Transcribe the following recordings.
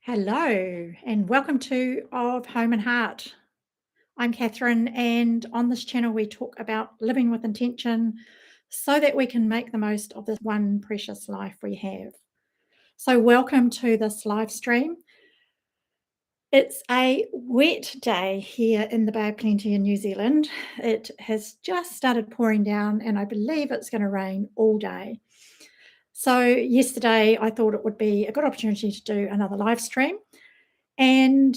Hello, and welcome to Of Home and Heart. I'm Catherine, and on this channel, we talk about living with intention so that we can make the most of this one precious life we have. So, welcome to this live stream. It's a wet day here in the Bay of Plenty in New Zealand. It has just started pouring down, and I believe it's going to rain all day. So, yesterday, I thought it would be a good opportunity to do another live stream. And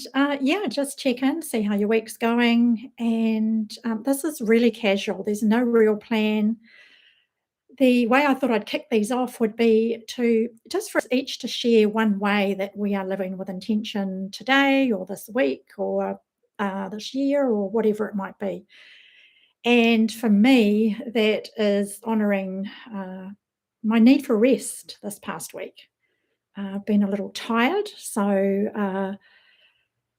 just check in, see how your week's going. And this is really casual, there's no real plan. The way I thought I'd kick these off would be to just for us each to share one way that we are living with intention today, or this week, or this year, or whatever it might be. And for me, that is honouring my need for rest this past week. I've been a little tired, so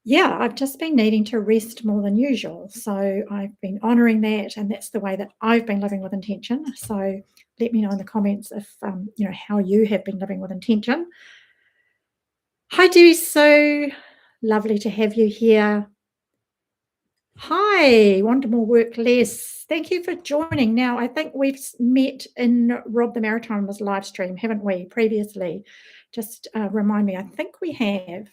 I've just been needing to rest more than usual. So I've been honouring that, and that's the way that I've been living with intention. So let me know in the comments if how you have been living with intention. Hi, Debbie Sue. Lovely to have you here. Hi, want more work less. Thank you for joining. Now, I think we've met in Rob the Maritimer's live stream, haven't we, previously? Just remind me. I think we have.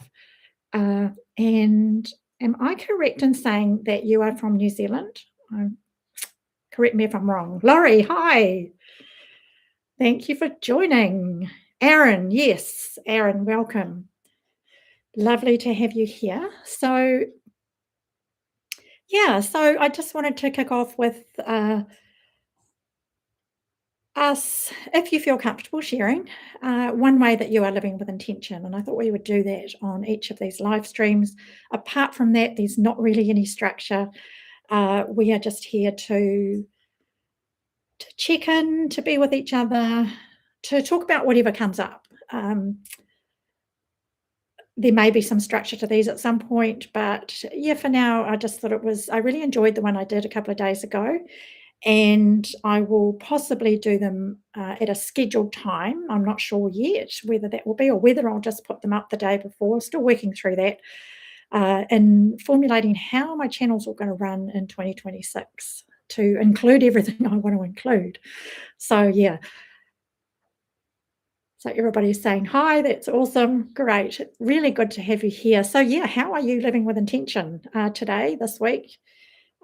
And am I correct in saying that you are from New Zealand? Correct me if I'm wrong. Laurie, hi. Thank you for joining. Aaron, yes. Aaron, welcome. Lovely to have you here. So I just wanted to kick off with us, if you feel comfortable sharing, one way that you are living with intention. And I thought we would do that on each of these live streams. Apart from that, there's not really any structure. We are just here to check in, to be with each other, to talk about whatever comes up. There may be some structure to these at some point, but for now, I just thought I really enjoyed the one I did a couple of days ago, and I will possibly do them at a scheduled time. I'm not sure yet whether that will be, or whether I'll just put them up the day before. Still working through that, and formulating how my channels are going to run in 2026 to include everything I want to include. So So everybody's saying hi. That's awesome. Great. Really good to have you here. So how are you living with intention today, this week?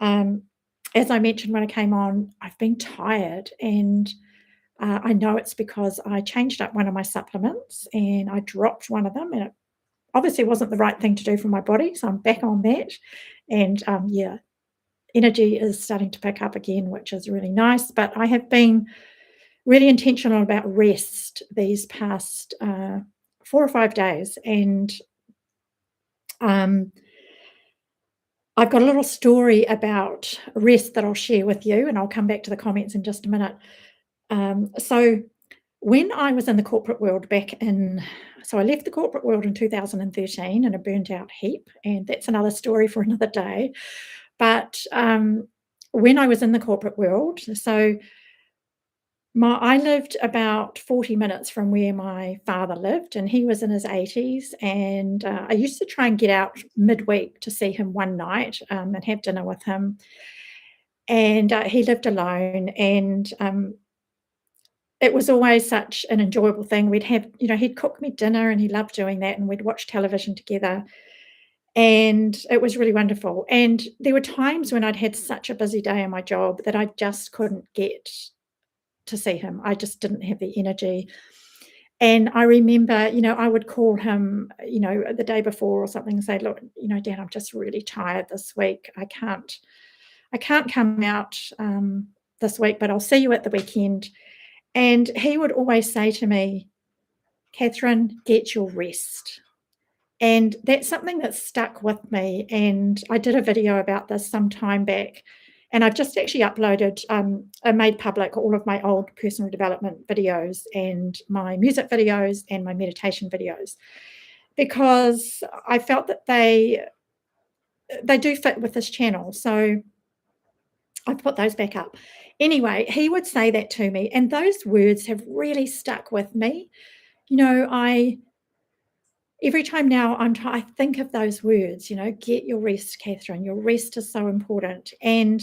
As I mentioned when I came on, I've been tired, and I know it's because I changed up one of my supplements and I dropped one of them, and it obviously wasn't the right thing to do for my body. So I'm back on that, and energy is starting to pick up again, which is really nice. But I have been really intentional about rest these past 4 or 5 days, and I've got a little story about rest that I'll share with you, and I'll come back to the comments in just a minute. So when I was in the corporate world I left the corporate world in 2013 in a burnt out heap, and that's another story for another day. But when I was in the corporate world, I lived about 40 minutes from where my father lived, and he was in his 80s, and I used to try and get out midweek to see him one night, and have dinner with him. And he lived alone, and it was always such an enjoyable thing. We'd have, he'd cook me dinner, and he loved doing that, and we'd watch television together, and it was really wonderful. And there were times when I'd had such a busy day in my job that I just couldn't get to see him. I just didn't have the energy. And I remember, I would call him, the day before or something, and say, "Look, Dad, I'm just really tired this week. I can't come out this week, but I'll see you at the weekend." And he would always say to me, "Catherine, get your rest." And that's something that stuck with me. And I did a video about this some time back, and I've just actually uploaded, I made public all of my old personal development videos and my music videos and my meditation videos, because I felt that they do fit with this channel. So I put those back up. Anyway, he would say that to me, and those words have really stuck with me. every time now I think of those words, get your rest, Catherine. Your rest is so important. And,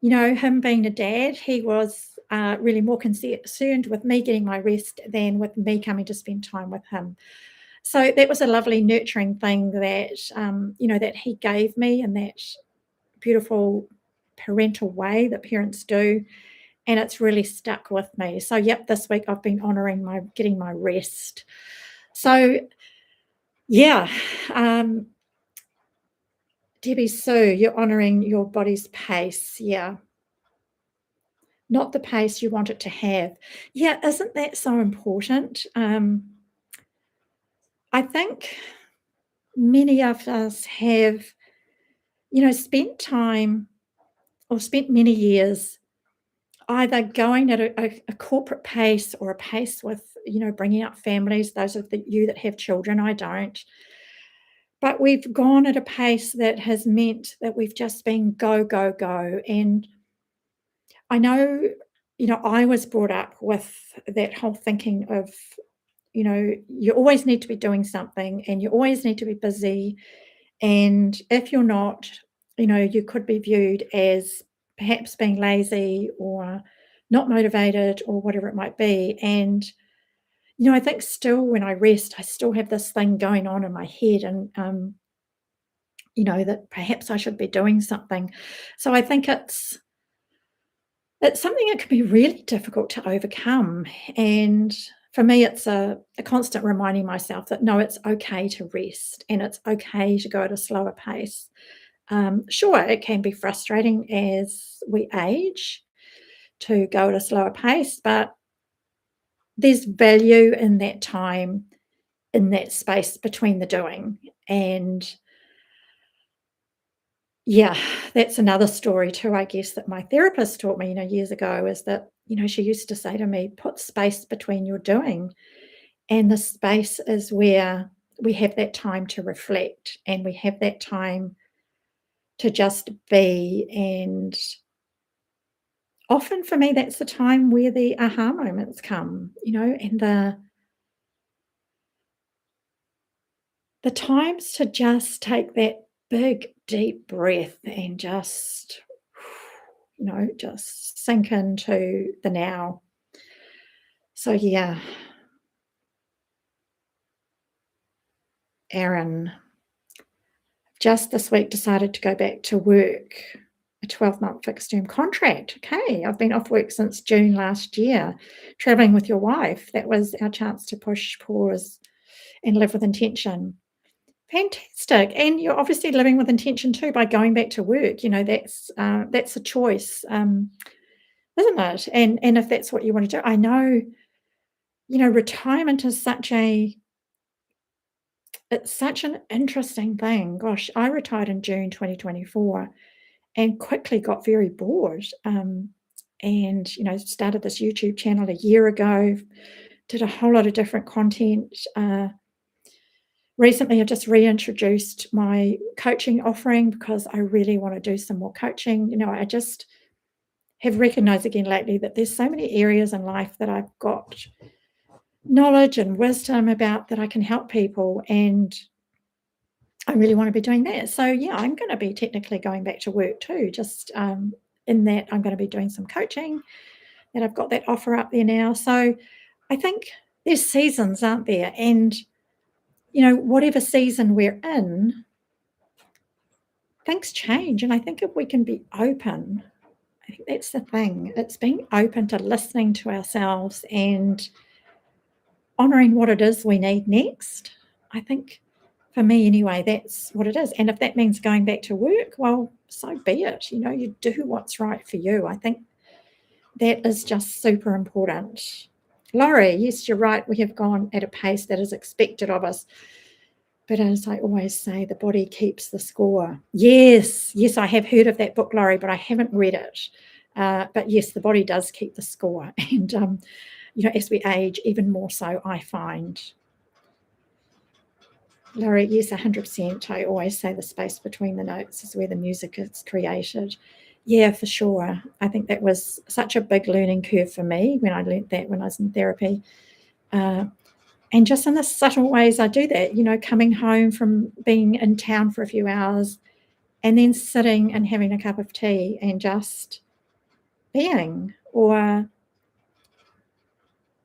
him being a dad, he was really more concerned with me getting my rest than with me coming to spend time with him. So that was a lovely nurturing thing that, that he gave me in that beautiful parental way that parents do. And it's really stuck with me. So, yep, this week I've been honouring getting my rest. So, yeah, Debbie Sue, you're honouring your body's pace. Yeah. Not the pace you want it to have. Yeah, isn't that so important? I think many of us have, spent time or spent many years either going at a corporate pace or a pace with, bringing up families. Those of you that have children, I don't. But we've gone at a pace that has meant that we've just been go, go, go. And I know, I was brought up with that whole thinking of, you always need to be doing something and you always need to be busy. And if you're not, you could be viewed as perhaps being lazy or not motivated or whatever it might be. And, I think still when I rest, I still have this thing going on in my head and, that perhaps I should be doing something. So I think it's something that can be really difficult to overcome. And for me, it's a constant reminding myself that no, it's okay to rest and it's okay to go at a slower pace. Sure, it can be frustrating as we age to go at a slower pace, but there's value in that time, in that space between the doing. And yeah, that's another story too, I guess, that my therapist taught me, years ago, is that, she used to say to me, put space between your doing. And the space is where we have that time to reflect and we have that time to just be. And often for me, that's the time where the aha moments come, and the times to just take that big, deep breath and just, just sink into the now. So, yeah, Aaron, just this week decided to go back to work, a 12-month fixed term contract. Okay, I've been off work since June last year, traveling with your wife. That was our chance to push, pause, and live with intention. Fantastic. And you're obviously living with intention too by going back to work. That's a choice, isn't it? And if that's what you want to do, I know, retirement is it's such an interesting thing. Gosh, I retired in June 2024 and quickly got very bored. And started this YouTube channel a year ago, did a whole lot of different content. Recently, I've just reintroduced my coaching offering because I really want to do some more coaching. I just have recognized again lately that there's so many areas in life that I've got knowledge and wisdom about that I can help people. And I really want to be doing that. So, yeah, I'm going to be technically going back to work too, just in that I'm going to be doing some coaching, and I've got that offer up there now. So I think there's seasons, aren't there? And whatever season we're in, things change. And I think if we can be open, I think that's the thing. It's being open to listening to ourselves and honouring what it is we need next. I think for me anyway, that's what it is. And if that means going back to work, well, so be it. You do what's right for you. I think that is just super important. Laurie, yes, you're right. We have gone at a pace that is expected of us. But as I always say, the body keeps the score. Yes, I have heard of that book, Laurie, but I haven't read it. But yes, the body does keep the score. And, as we age, even more so, I find. Laurie, yes, 100%. I always say the space between the notes is where the music is created. Yeah, for sure. I think that was such a big learning curve for me when I learnt that when I was in therapy. And just in the subtle ways I do that, coming home from being in town for a few hours and then sitting and having a cup of tea and just being, or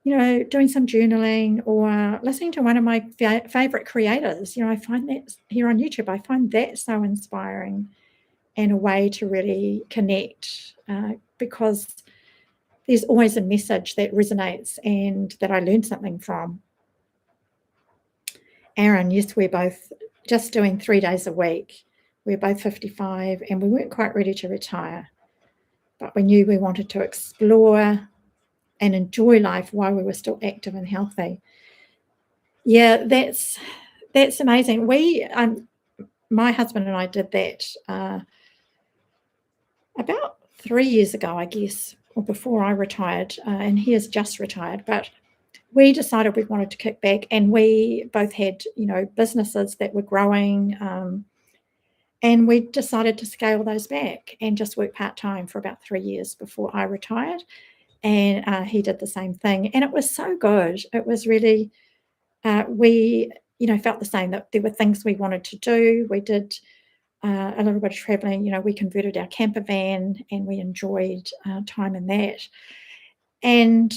doing some journaling or listening to one of my favorite creators. I find that here on YouTube, I find that so inspiring and a way to really connect, because there's always a message that resonates and that I learned something from. Aaron, yes, we're both just doing 3 days a week. We're both 55 and we weren't quite ready to retire, but we knew we wanted to explore and enjoy life while we were still active and healthy. Yeah, that's amazing. My husband and I did that about 3 years ago, I guess, or before I retired, and he has just retired. But we decided we wanted to kick back, and we both had, businesses that were growing, and we decided to scale those back and just work part-time for about 3 years before I retired. And he did the same thing, and it was so good. It was really, we, felt the same, that there were things we wanted to do. We did a little bit of traveling. We converted our camper van and we enjoyed time in that. And,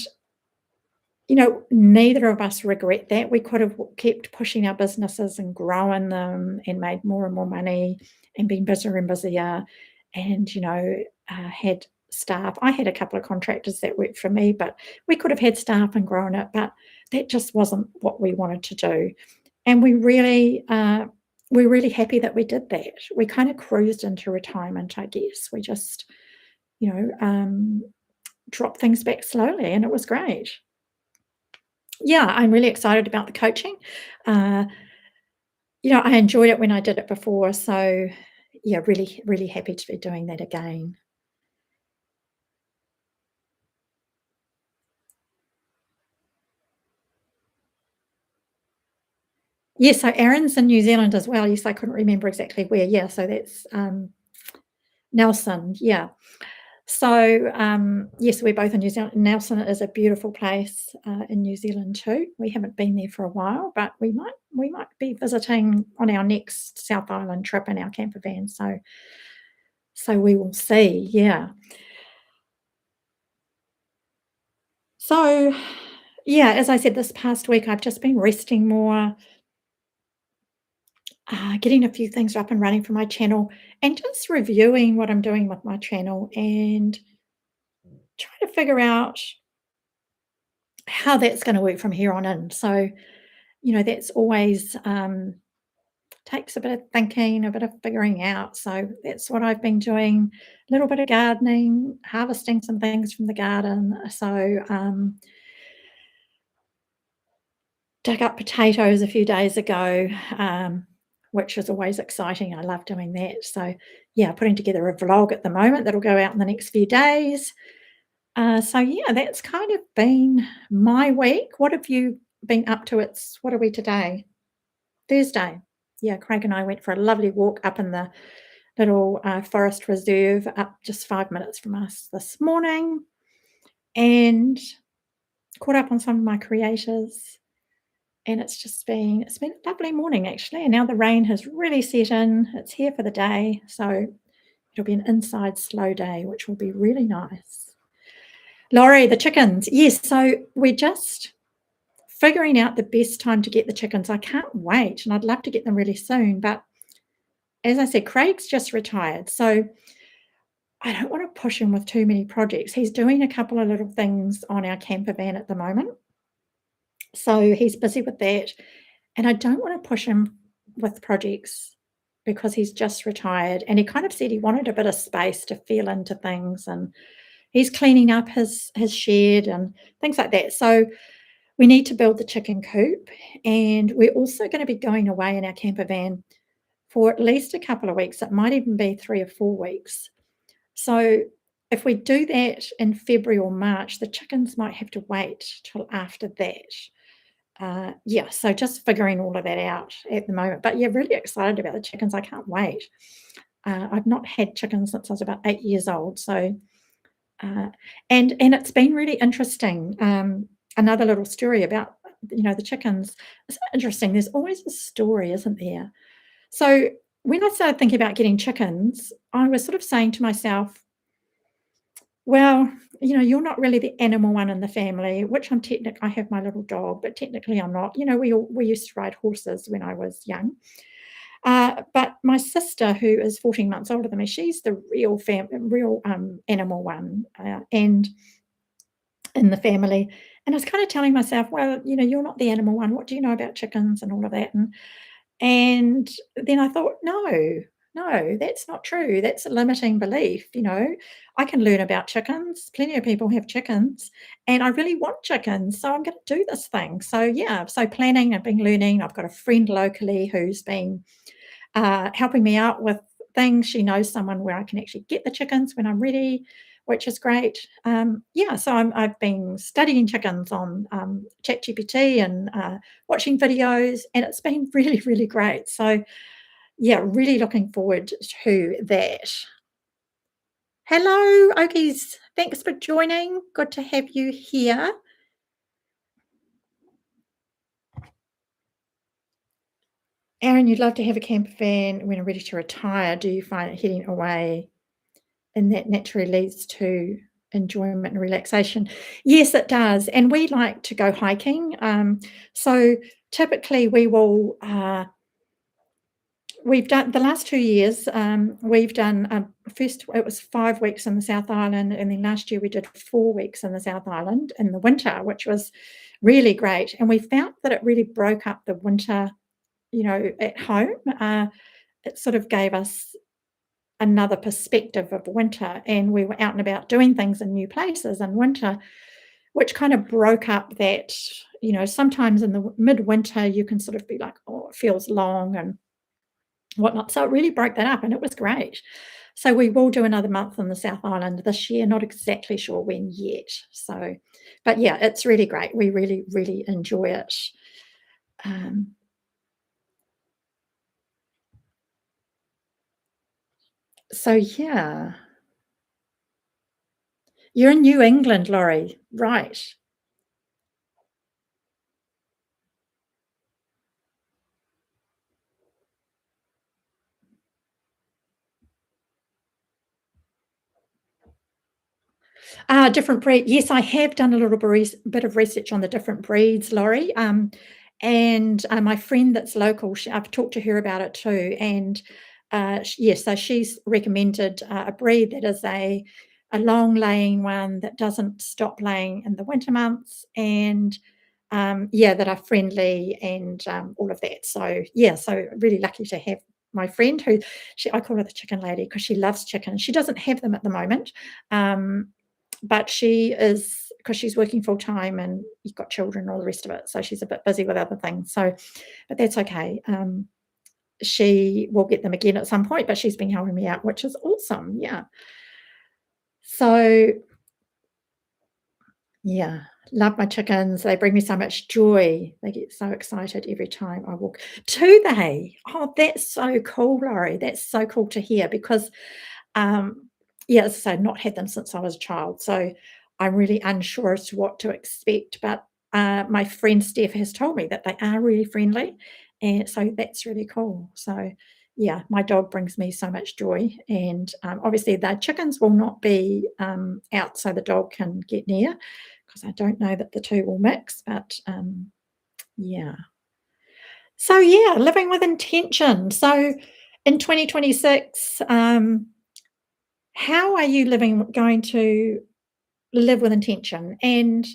neither of us regret that. We could have kept pushing our businesses and growing them and made more and more money and been busier and busier and, had staff. I had a couple of contractors that worked for me, but we could have had staff and grown it, but that just wasn't what we wanted to do. And we're really happy that we did that. We kind of cruised into retirement, I guess. We just, you know, um, dropped things back slowly, and it was great. Yeah, I'm really excited about the coaching. Uh, I enjoyed it when I did it before, so yeah, really, really happy to be doing that again. Yes, so Aaron's in New Zealand as well. Yes, I couldn't remember exactly where. Yeah, so that's Nelson. Yeah. So, yes, we're both in New Zealand. Nelson is a beautiful place in New Zealand too. We haven't been there for a while, but we might be visiting on our next South Island trip in our camper van. So we will see. Yeah. So, yeah, as I said, this past week I've just been resting more, getting a few things up and running for my channel, and just reviewing what I'm doing with my channel and trying to figure out how that's going to work from here on in. So, that's always takes a bit of thinking, a bit of figuring out. So that's what I've been doing. A little bit of gardening, harvesting some things from the garden. So dug up potatoes a few days ago, which is always exciting. I love doing that. So yeah, putting together a vlog at the moment that'll go out in the next few days. So yeah, that's kind of been my week. What have you been up to? What are we today? Thursday. Yeah, Craig and I went for a lovely walk up in the little forest reserve up just 5 minutes from us this morning, and caught up on some of my creators. And it's been a lovely morning actually. And now the rain has really set in. It's here for the day, so it'll be an inside slow day, which will be really nice. Laurie, the chickens. Yes, so we're just figuring out the best time to get the chickens. I can't wait, and I'd love to get them really soon. But as I said, Craig's just retired, so I don't want to push him with too many projects. He's doing a couple of little things on our camper van at the moment, so he's busy with that. And I don't want to push him with projects because he's just retired. And he kind of said he wanted a bit of space to feel into things, and he's cleaning up his shed and things like that. So we need to build the chicken coop, and we're also going to be going away in our camper van for at least a couple of weeks. It might even be 3 or 4 weeks. So if we do that in February or March, the chickens might have to wait till after that. Yeah, so just figuring all of that out at the moment. But yeah, really excited about the chickens. I can't wait. I've not had chickens since I was about 8 years old. So and it's been really interesting. Another little story about the chickens. It's interesting. There's always a story, isn't there? So when I started thinking about getting chickens, I was sort of saying to myself, well, you're not really the animal one in the family, which I have my little dog, but technically I'm not. We used to ride horses when I was young. But my sister, who is 14 months older than me, she's the real animal one, and in the family. And I was kind of telling myself, well, you're not the animal one. What do you know about chickens and all of that? And then I thought, no, no, that's not true. That's a limiting belief. I can learn about chickens. Plenty of people have chickens, and I really want chickens. So I'm going to do this thing. So, yeah, so planning, I've been learning. I've got a friend locally who's been helping me out with things. She knows someone where I can actually get the chickens when I'm ready, which is great. Yeah, so I've been studying chickens on ChatGPT and watching videos, and it's been really, really great. So, yeah, really looking forward to that. Hello, Okies. Thanks for joining. Good to have you here. Aaron, you'd love to have a camper van when I'm ready to retire. Do you find it heading away and that naturally leads to enjoyment and relaxation? Yes, it does, and we like to go hiking, so typically we've done the last 2 years, we've done, first it was 5 weeks in the South Island, and then last year we did 4 weeks in the South Island in the winter, which was really great, and we found that it really broke up the winter, at home. It sort of gave us another perspective of winter, and we were out and about doing things in new places in winter, which kind of broke up that, sometimes in the midwinter you can sort of be like, oh, it feels long and whatnot. So it really broke that up, and it was great. So we will do another month in the South Island this year, not exactly sure when yet. So, but yeah, it's really great. We really, really enjoy it. Um, so yeah, you're in New England, Laurie, right? Different breed. Yes, I have done a little bit of research on the different breeds, Laurie. And my friend that's local, I've talked to her about it too. And yes, so she's recommended a breed that is a long laying one that doesn't stop laying in the winter months, and yeah, that are friendly and all of that. So yeah, so really lucky to have my friend who I call her the chicken lady because she loves chicken. She doesn't have them at the moment. Um, but she is, because she's working full time and you've got children and all the rest of it, so she's a bit busy with other things. So, but that's okay. She will get them again at some point, but she's been helping me out, which is awesome. Yeah. So yeah, love my chickens. They bring me so much joy. They get so excited every time I walk. Do they? Oh, that's so cool, Laurie. That's so cool to hear because yeah, as I say, not had them since I was a child, so I'm really unsure as to what to expect, but, my friend Steph has told me that they are really friendly, and so that's really cool. So, yeah, my dog brings me so much joy, and, obviously, the chickens will not be, out so the dog can get near, because I don't know that the 2 will mix, but, yeah. So, yeah, living with intention. So, in 2026, how are you going to live with intention? And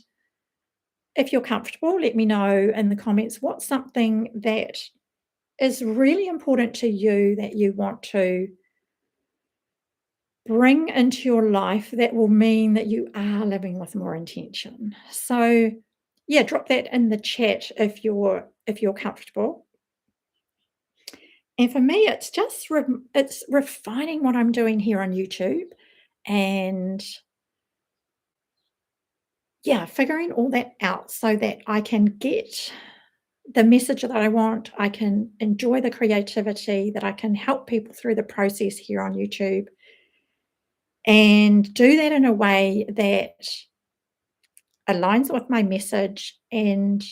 if you're comfortable, let me know in the comments what's something that is really important to you that you want to bring into your life that will mean that you are living with more intention. So yeah, drop that in the chat if you're comfortable. And for me, it's just it's refining what I'm doing here on YouTube, and yeah, figuring all that out so that I can get the message that I want, I can enjoy the creativity, that I can help people through the process here on YouTube, and do that in a way that aligns with my message and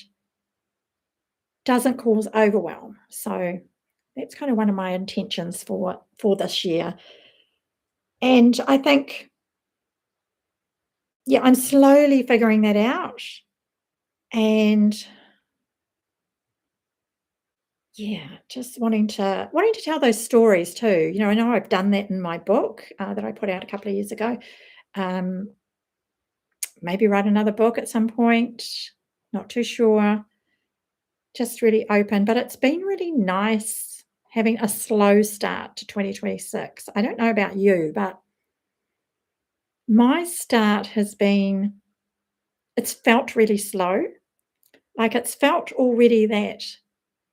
doesn't cause overwhelm. So that's kind of one of my intentions for this year. And I think, yeah, I'm slowly figuring that out. And yeah, just wanting to tell those stories too. I know I've done that in my book that I put out a couple of years ago. Um, Maybe write another book at some point. Not too sure. Just really open, but it's been really nice having a slow start to 2026. I don't know about you, but my start it's felt really slow. Like it's felt already that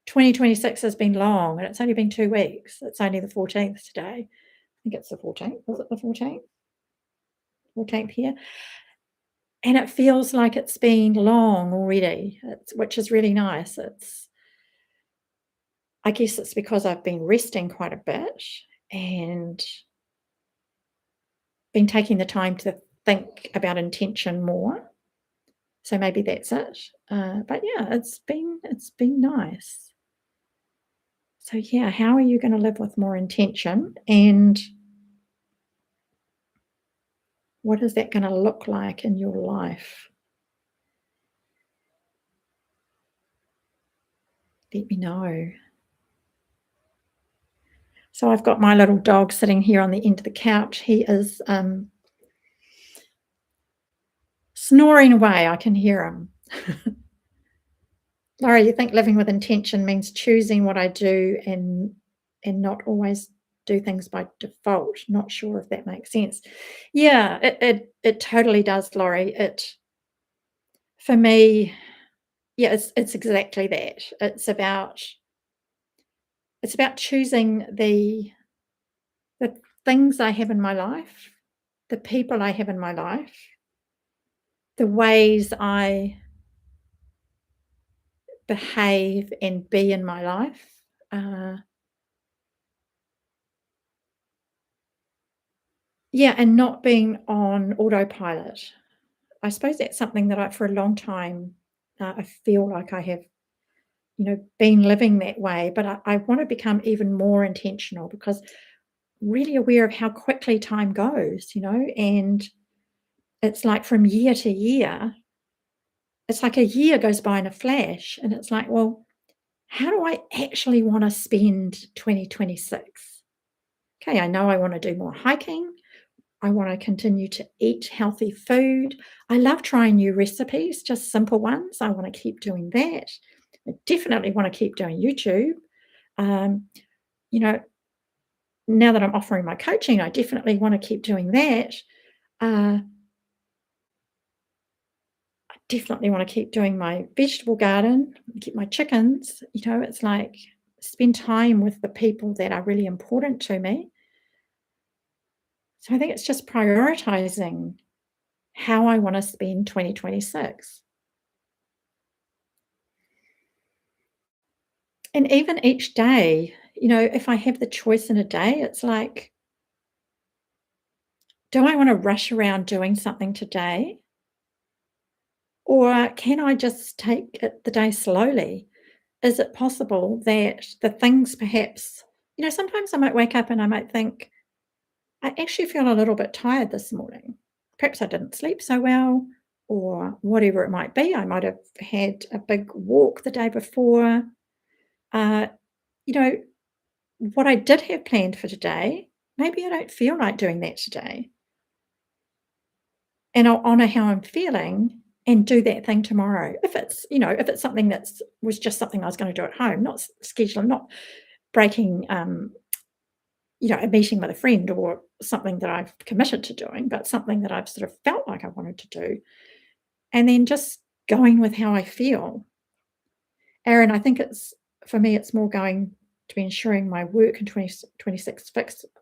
2026 has been long and it's only been 2 weeks. It's only the 14th today. I think it's the 14th. Was it the 14th? 14th here. And it feels like it's been long already, which is really nice. I guess it's because I've been resting quite a bit and been taking the time to think about intention more. So maybe that's it. But yeah, it's been nice. So yeah, how are you going to live with more intention, and what is that going to look like in your life? Let me know. So I've got my little dog sitting here on the end of the couch. He is snoring away. I can hear him. Laura, you think living with intention means choosing what I do and not always do things by default? Not sure if that makes sense. Yeah, it totally does, Laurie. For me, yeah, it's exactly that. It's about choosing the things I have in my life, the people I have in my life, the ways I behave and be in my life. Yeah, and not being on autopilot. I suppose that's something that for a long time, I feel like I have, been living that way, but I want to become even more intentional because really aware of how quickly time goes, and it's like from year to year, it's like a year goes by in a flash, and it's like, well, how do I actually want to spend 2026? Okay, I know I want to do more hiking. I want to continue to eat healthy food. I love trying new recipes, just simple ones. I want to keep doing that. I definitely want to keep doing YouTube. Um, you know, now that I'm offering my coaching, I definitely want to keep doing that. Uh, I definitely want to keep doing my vegetable garden, keep my chickens. It's like spend time with the people that are really important to me. So I think it's just prioritizing how I want to spend 2026. And even each day, if I have the choice in a day, it's like, do I want to rush around doing something today? Or can I just take the day slowly? Is it possible that the things perhaps, sometimes I might wake up and I might think, I actually feel a little bit tired this morning. Perhaps I didn't sleep so well, or whatever it might be. I might have had a big walk the day before. Uh, you know, what I did have planned for today, maybe I don't feel like doing that today. And I'll honor how I'm feeling and do that thing tomorrow. If it's something was just something I was going to do at home, not scheduling, not breaking, a meeting with a friend or something that I've committed to doing, but something that I've sort of felt like I wanted to do. And then just going with how I feel. Aaron, I think for me, it's more going to be ensuring my work in 2026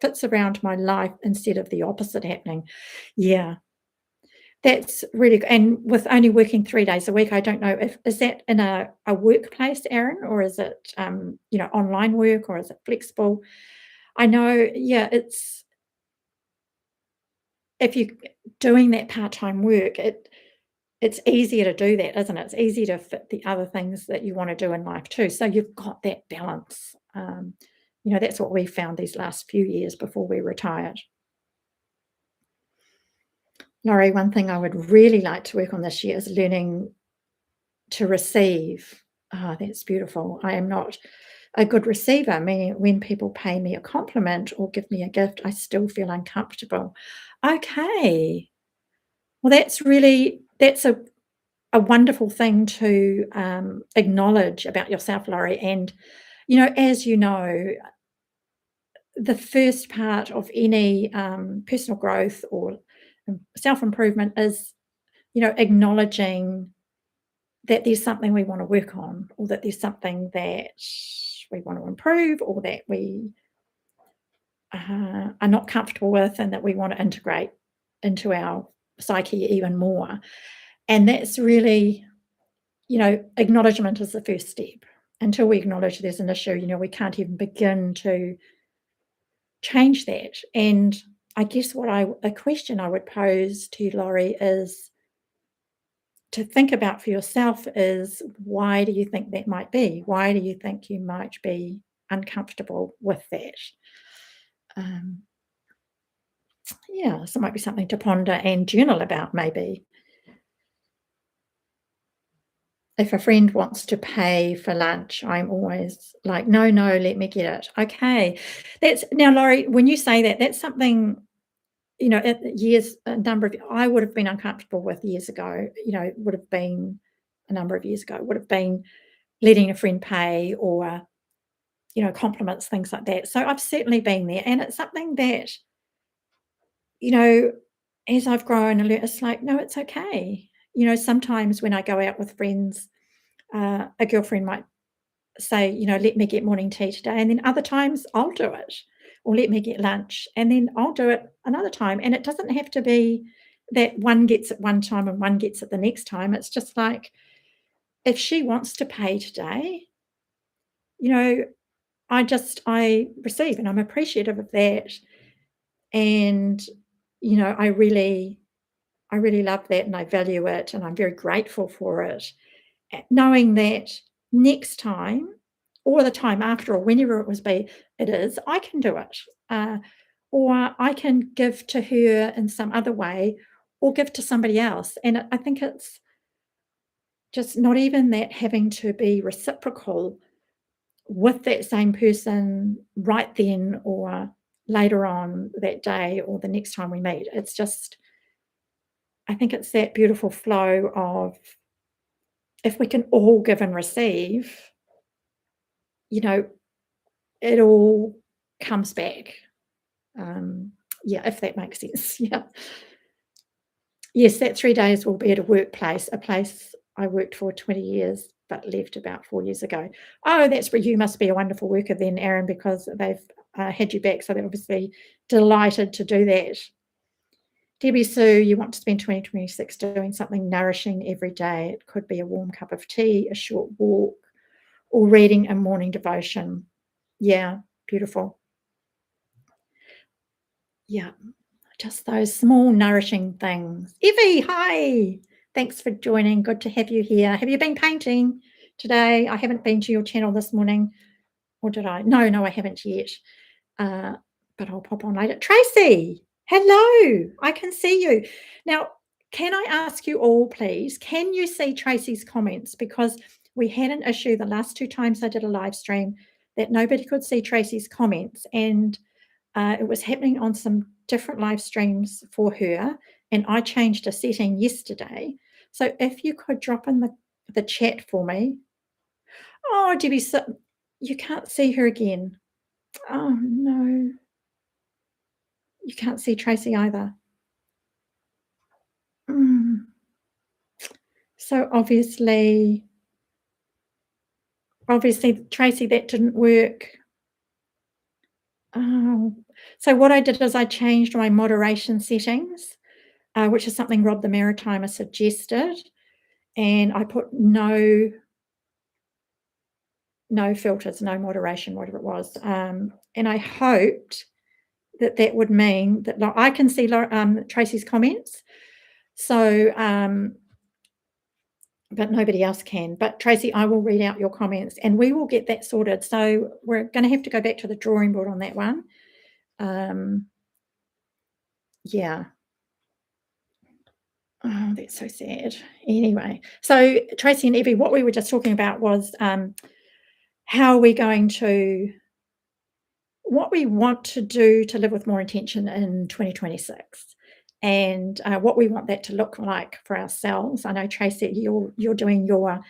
fits around my life instead of the opposite happening. Yeah, that's really good. And with only working 3 days a week, I don't know is that in a workplace, Aaron, or is it online work, or is it flexible? I know, yeah, it's if you doing that part-time work, it's easier to do that, isn't it? It's easy to fit the other things that you wanna do in life too, so you've got that balance. That's what we found these last few years before we retired. Laurie, one thing I would really like to work on this year is learning to receive. Ah, that's beautiful. I am not a good receiver, meaning when people pay me a compliment or give me a gift, I still feel uncomfortable. Okay. Well, that's a wonderful thing to acknowledge about yourself, Laurie. And, as you know, the first part of any personal growth or self improvement is, acknowledging that there's something we want to work on, or that there's something that we want to improve, or that we are not comfortable with, and that we want to integrate into our psyche even more. And that's really, acknowledgement is the first step. Until we acknowledge there's an issue, we can't even begin to change that. And I guess a question I would pose to you, Laurie, is to think about for yourself is, why do you think that might be? Why do you think you might be uncomfortable with that? Yeah, so it might be something to ponder and journal about, maybe. If a friend wants to pay for lunch, I'm always like, no, no, let me get it. Okay. That's now, Laurie, when you say that, that's something, a number of, I would have been uncomfortable with years ago, would have been a number of years ago, would have been letting a friend pay, or, compliments, things like that. So I've certainly been there. And it's something that, you know, as I've grown and learned, it's like, no, it's okay. Sometimes when I go out with friends, a girlfriend might say, let me get morning tea today. And then other times I'll do it, or let me get lunch. And then I'll do it another time. And it doesn't have to be that one gets it one time and one gets it the next time. It's just like, if she wants to pay today, you know, I receive, and I'm appreciative of that. And, I really love that, and I value it, and I'm very grateful for it. Knowing that next time, or the time after, or whenever it is, I can do it. Or I can give to her in some other way, or give to somebody else. And I think it's just not even that having to be reciprocal with that same person right then, or later on that day, or the next time we meet. It's just, I think it's that beautiful flow of, if we can all give and receive, you know, it all comes back. Yeah, if that makes sense. Yeah. Yes, that 3 days will be at a place I worked for 20 years, but left about 4 years ago. Oh, that's where you must be a wonderful worker then, Aaron, because they've had you back. So they're obviously delighted to do that. Debbie Sue, you want to spend 2026 doing something nourishing every day. It could be a warm cup of tea, a short walk, or reading a morning devotion. Yeah, beautiful. Yeah, just those small nourishing things. Evie, hi. Thanks for joining. Good to have you here. Have you been painting today? I haven't been to your channel this morning. Or did I? No, I haven't yet. But I'll pop on later. Tracy, hello. I can see you. Now, can I ask you all, please, can you see Tracy's comments? Because we had an issue the last 2 times I did a live stream that nobody could see Tracy's comments. And it was happening on some different live streams for her. And I changed a setting yesterday. So if you could drop in the chat for me. Oh, Debbie, so you can't see her again. Oh, no. You can't see Tracy either. Mm. So obviously, Tracy, that didn't work. Oh. So what I did is I changed my moderation settings, which is something Rob the Maritimer suggested, and I put no filters, no moderation, whatever it was. And I hoped that would mean that I can see Tracy's comments. So but nobody else can. But Tracy, I will read out your comments and we will get that sorted. So we're going to have to go back to the drawing board on that one. Yeah. Oh, that's so sad. Anyway, so Tracy and Evie, what we were just talking about was how are we going to, what we want to do to live with more intention in 2026, and what we want that to look like for ourselves. I know, Tracy, you're doing your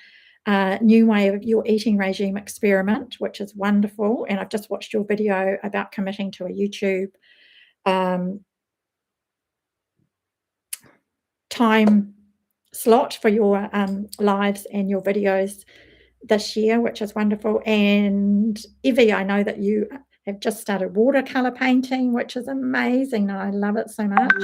new way of your eating regime experiment, which is wonderful. And I've just watched your video about committing to a YouTube time slot for your lives and your videos this year, which is wonderful. And Evie, I know that you have just started watercolor painting, which is amazing. I love it so much.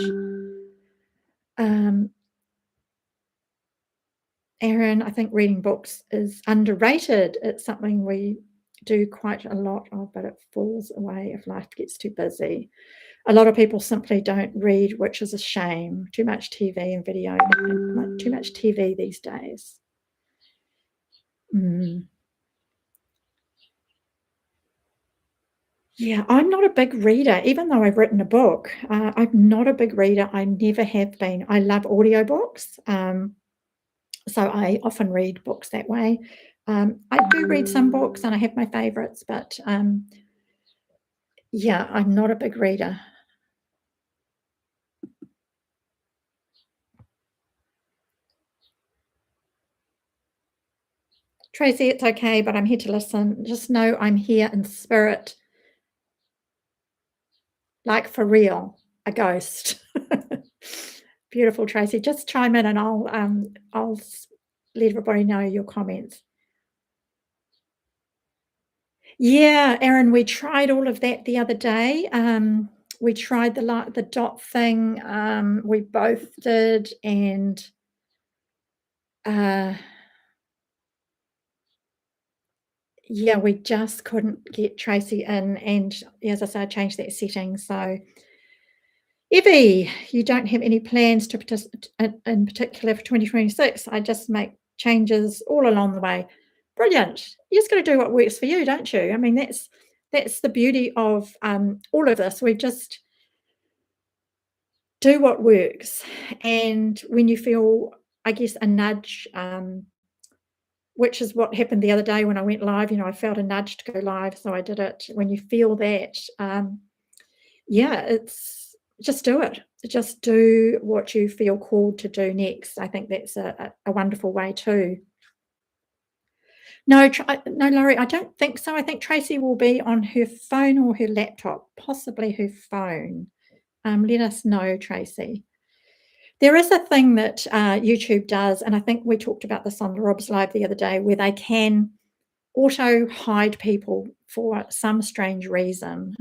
Erin, I think reading books is underrated. It's something we do quite a lot of, but it falls away if life gets too busy. A lot of people simply don't read, which is a shame. Too much TV and video, too much TV these days. Yeah, I'm not a big reader, even though I've written a book. I'm not a big reader. I never have been. I love audiobooks. So I often read books that way. I do read some books and I have my favorites, but yeah, I'm not a big reader. Tracy, it's okay, but I'm here to listen. Just know I'm here in spirit, like for real, a ghost. Beautiful, Tracy. Just chime in and I'll let everybody know your comments. Yeah, Erin, we tried all of that the other day. We tried the dot thing. We both did, and yeah, we just couldn't get Tracy in. And as I said, I changed that setting. So, Evie, you don't have any plans to participate in particular for 2026. I just make changes all along the way. Brilliant. You just got to do what works for you, don't you? I mean, that's the beauty of all of this. We just do what works. And when you feel, I guess, a nudge, which is what happened the other day when I went live, I felt a nudge to go live, so I did it. When you feel that, yeah, it's just do it. Just do what you feel called to do next. I think that's a wonderful way too. No, Laurie, I don't think so. I think Tracy will be on her phone or her laptop, possibly her phone. Let us know, Tracy. There is a thing that YouTube does, and I think we talked about this on the Rob's Live the other day, where they can auto hide people for some strange reason.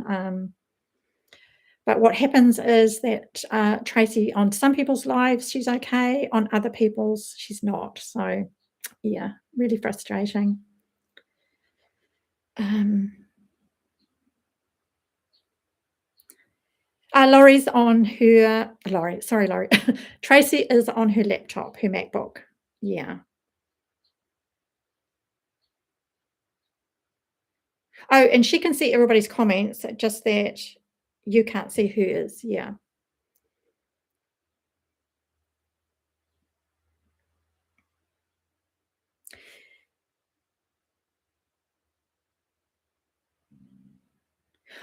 But what happens is that Tracy, on some people's lives, she's okay. On other people's, she's not. So, yeah, really frustrating. Laurie's on her, Laurie, Tracy is on her laptop, her MacBook. Yeah. Oh, and she can see everybody's comments, just that you can't see hers. Yeah.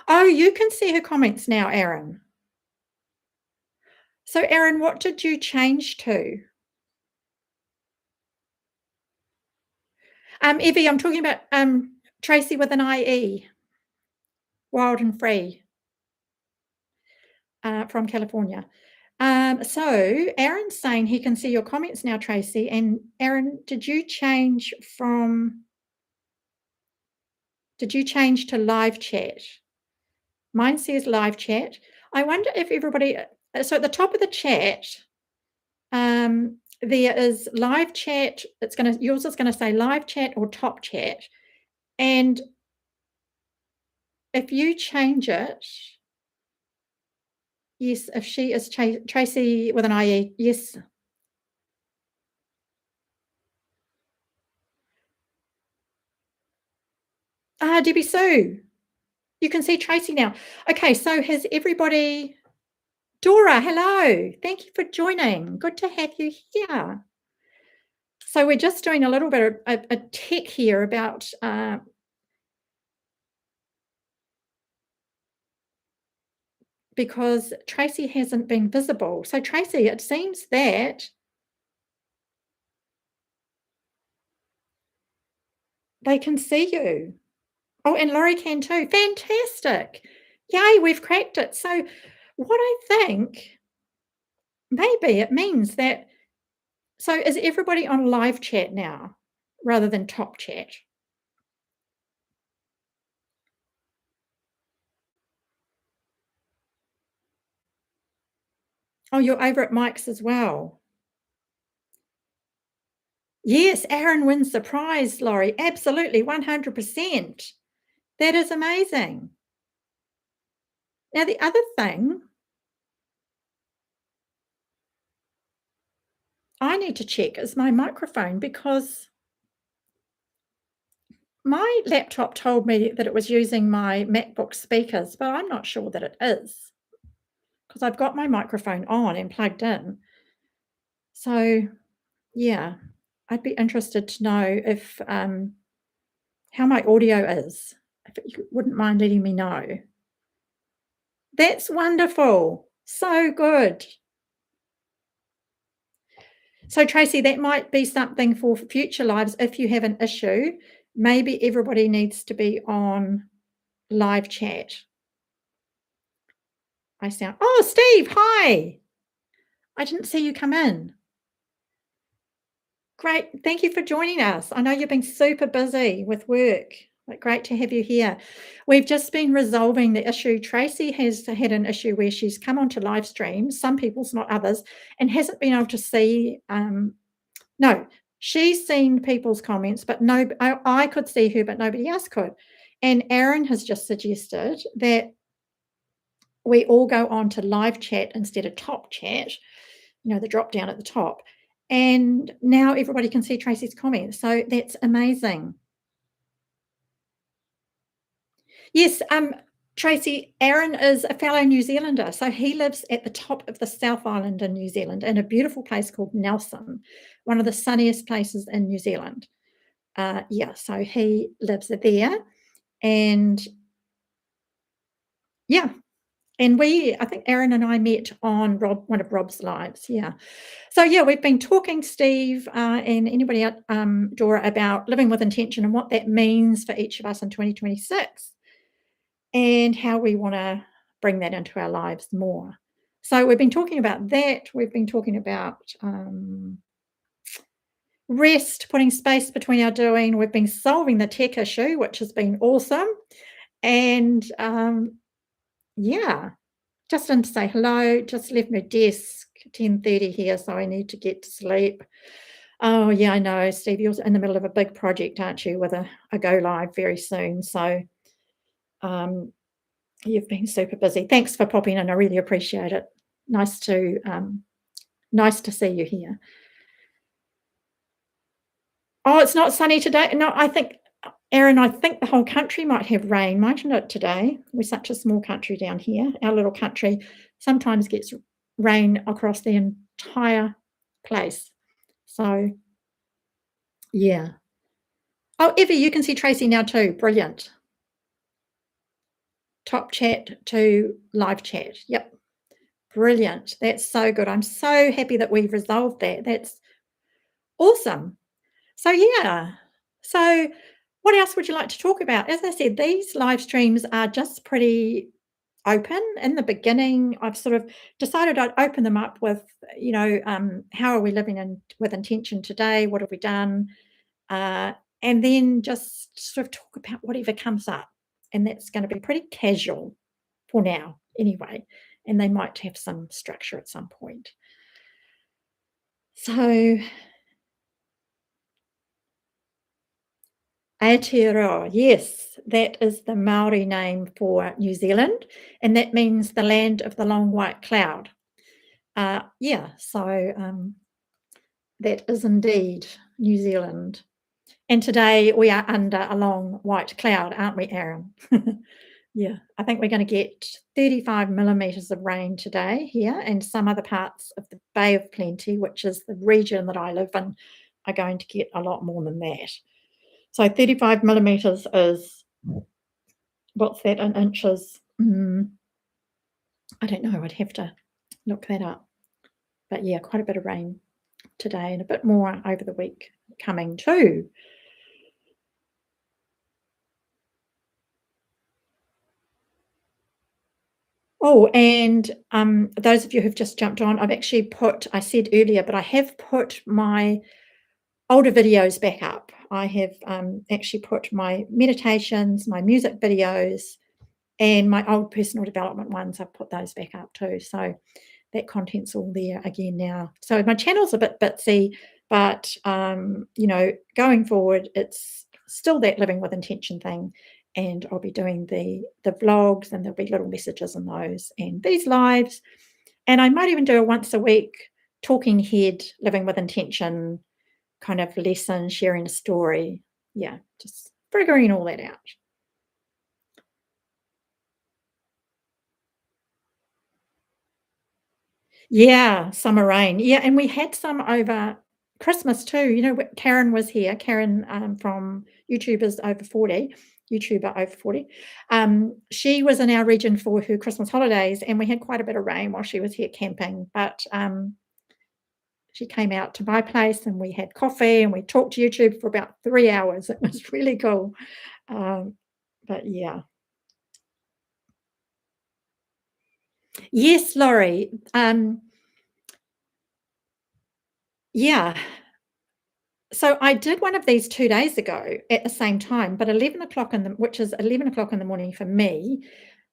Oh, you can see her comments now, Erin. So, Erin, what did you change to? Evie, I'm talking about Tracy with an IE, Wild and Free, from California. So Aaron's saying he can see your comments now, Tracy. And Aaron, did you change to live chat? Mine says live chat. I wonder if everybody, so at the top of the chat, there is live chat. Yours is going to say live chat or top chat. And if you change it, yes, if she is Tracy with an IE, yes. Debbie Sue, you can see Tracy now. Okay, so has everybody Dora, hello. Thank you for joining. Good to have you here. So we're just doing a little bit of a tech here about because Tracy hasn't been visible. So Tracy, it seems that they can see you. Oh, and Laurie can too. Fantastic. Yay, we've cracked it. So what I think maybe it means that, so is everybody on live chat now rather than top chat? Oh, you're over at Mike's as well. Yes, Aaron wins the prize, Laurie. Absolutely, 100%. That is amazing. Now, the other thing I need to check is my microphone because my laptop told me that it was using my MacBook speakers, but I'm not sure that it is because I've got my microphone on and plugged in. So, yeah, I'd be interested to know if how my audio is. If you wouldn't mind letting me know. That's wonderful. So good. So, Tracy, that might be something for future lives. If you have an issue, maybe everybody needs to be on live chat. Oh, Steve, hi. I didn't see you come in. Great. Thank you for joining us. I know you've been super busy with work, but great to have you here. We've just been resolving the issue. Tracy has had an issue where she's come onto live stream, some people's, not others, and hasn't been able to see. No, she's seen people's comments, but no, I could see her, but nobody else could. And Aaron has just suggested that we all go on to live chat instead of top chat, the drop down at the top. And now everybody can see Tracy's comments. So that's amazing. Yes, Tracy, Aaron is a fellow New Zealander. So he lives at the top of the South Island in New Zealand in a beautiful place called Nelson, one of the sunniest places in New Zealand. So he lives there. And yeah, and I think Aaron and I met on one of Rob's lives. Yeah. So yeah, we've been talking, Steve, and anybody else, Dora, about living with intention and what that means for each of us in 2026 and how we want to bring that into our lives more. So we've been talking about that. We've been talking about rest, putting space between our doing. We've been solving the tech issue, which has been awesome. And yeah, just in to say hello, just left my desk, 10:30 here, so I need to get to sleep. Oh, yeah, I know, Steve, you're in the middle of a big project, aren't you, with a go live very soon. So you've been super busy. Thanks for popping in. I really appreciate it. Nice to see you here. Oh, it's not sunny today. No, I think, Erin, the whole country might have rain, mightn't it, today? We're such a small country down here. Our little country sometimes gets rain across the entire place. So, yeah. Oh, Evie, you can see Tracy now too. Brilliant. Top chat to live chat. Yep. Brilliant. That's so good. I'm so happy that we've resolved that. That's awesome. So, yeah. So, what else would you like to talk about? As I said, these live streams are just pretty open. In the beginning, I've sort of decided I'd open them up with, how are we living with intention today? What have we done? And then just sort of talk about whatever comes up. And that's going to be pretty casual for now, anyway. And they might have some structure at some point. So, Aotearoa, yes, that is the Maori name for New Zealand, and that means the land of the long white cloud. So that is indeed New Zealand. And today we are under a long white cloud, aren't we, Aaron? Yeah, I think we're going to get 35 millimeters of rain today here, and some other parts of the Bay of Plenty, which is the region that I live in, are going to get a lot more than that. So 35 millimeters is, what's that in inches? I don't know. I'd have to look that up. But yeah, quite a bit of rain today and a bit more over the week coming too. Oh, and those of you who've just jumped on, I've actually put, I said earlier, but I have put my older videos back up. I have actually put my meditations, my music videos, and my old personal development ones. I've put those back up too. So that content's all there again now. So my channel's a bit bitsy, but going forward, it's still that living with intention thing. And I'll be doing the vlogs, and there'll be little messages in those and these lives. And I might even do a once a week talking head, living with intention kind of lesson, sharing a story. Yeah, just figuring all that out. Yeah, summer rain. Yeah, and we had some over Christmas too. Karen was here. Karen from YouTubers Over 40, YouTuber Over 40. She was in our region for her Christmas holidays, and we had quite a bit of rain while she was here camping. But she came out to my place, and we had coffee, and we talked YouTube for about 3 hours. It was really cool. Um, but yeah. Yes, Laurie. Yeah. So I did one of these 2 days ago at the same time, but 11 o'clock which is 11 o'clock in the morning for me,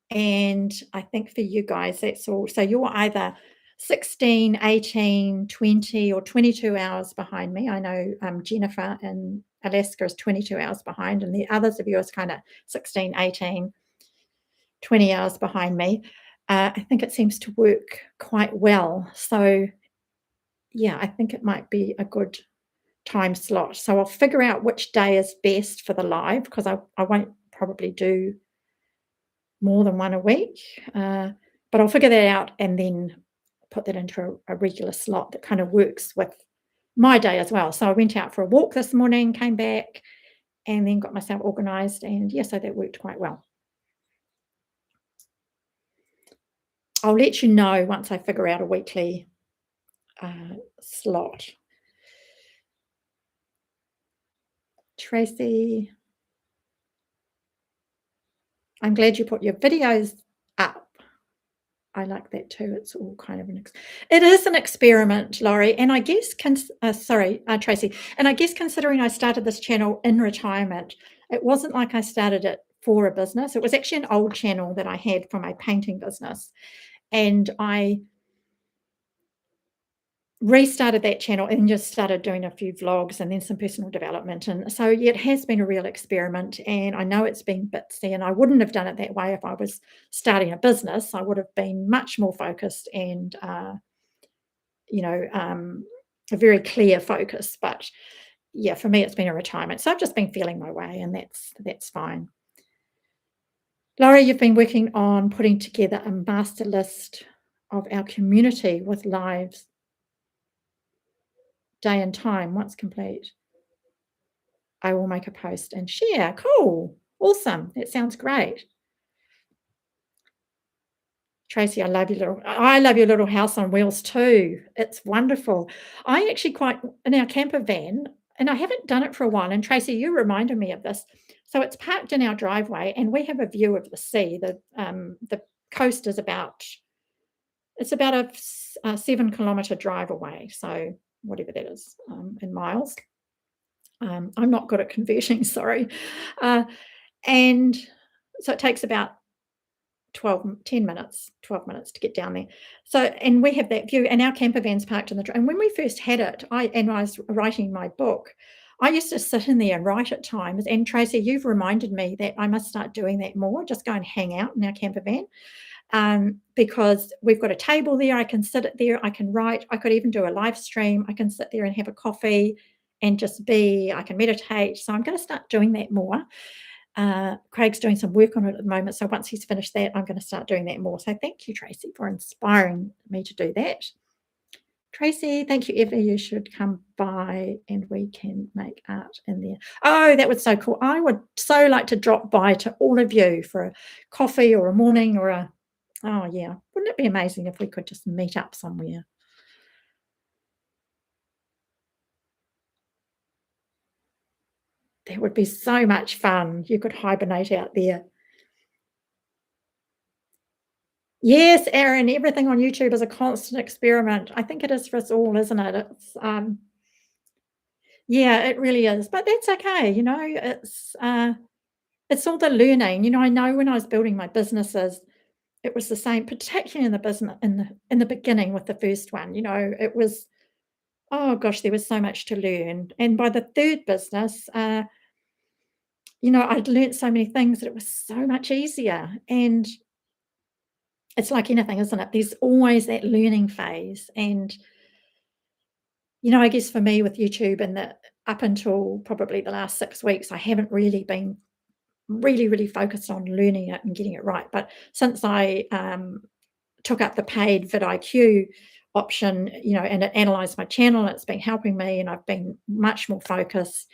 and I think for you guys, that's all. So you're either 16, 18, 20, or 22 hours behind me. I know, Jennifer in Alaska is 22 hours behind, and the others of you is kinda 16, 18, 20 hours behind me. I think it seems to work quite well. So, yeah, I think it might be a good time slot. So I'll figure out which day is best for the live, because I won't probably do more than one a week. But I'll figure that out and then put that into a regular slot that kind of works with my day as well. So I went out for a walk this morning, came back, and then got myself organized. And yeah, so that worked quite well. I'll let you know once I figure out a weekly slot. Tracy, I'm glad you put your videos up. I like that too. It's all kind of it is an experiment, Laurie, and I guess Tracy, and I guess considering I started this channel in retirement, it wasn't like I started it for a business. It was actually an old channel that I had for my painting business, and I restarted that channel and just started doing a few vlogs and then some personal development. And so yeah, it has been a real experiment, and I know it's been bitsy, and I wouldn't have done it that way if I was starting a business. I would have been much more focused and a very clear focus. But yeah, for me, it's been a retirement. So I've just been feeling my way, and that's fine. Laurie, you've been working on putting together a master list of our community with lives, day and time. Once complete, I will make a post and share. Cool. Awesome. That sounds great. Tracy, I love your little house on wheels too. It's wonderful. I actually quite in our camper van, and I haven't done it for a while. And Tracy, you reminded me of this. So it's parked in our driveway, and we have a view of the sea. The coast is about a 7 kilometer drive away. So whatever that is in miles. I'm not good at converting, sorry. And so it takes about 10 minutes, 12 minutes to get down there. So, and we have that view, and our camper van's parked in the and when we first had it, I was writing my book, I used to sit in there and write at times. And Tracy, you've reminded me that I must start doing that more, just go and hang out in our camper van. Because we've got a table there, I can sit it there, I can write, I could even do a live stream, I can sit there and have a coffee and just be. I can meditate. So I'm going to start doing that more. Craig's doing some work on it at the moment. So once he's finished that, I'm going to start doing that more. So thank you, Tracy, for inspiring me to do that. Tracy, thank you, Eva. You should come by and we can make art in there. Oh, that was so cool. I would so like to drop by to all of you for a coffee or a morning or a, oh yeah. Wouldn't it be amazing if we could just meet up somewhere? That would be so much fun. You could hibernate out there. Yes, Erin, everything on YouTube is a constant experiment. I think it is for us all, isn't it? Yeah, it really is. But that's okay, it's all the learning. I know when I was building my businesses, it was the same, particularly in the business in the beginning with the first one. It was, oh gosh, there was so much to learn. And by the third business, I'd learnt so many things that it was so much easier. And it's like anything, isn't it? There's always that learning phase. And, I guess for me with YouTube and up until probably the last 6 weeks, I haven't really been really focused on learning it and getting it right. But since I took up the paid vidIQ option, and it analysed my channel, it's been helping me, and I've been much more focused.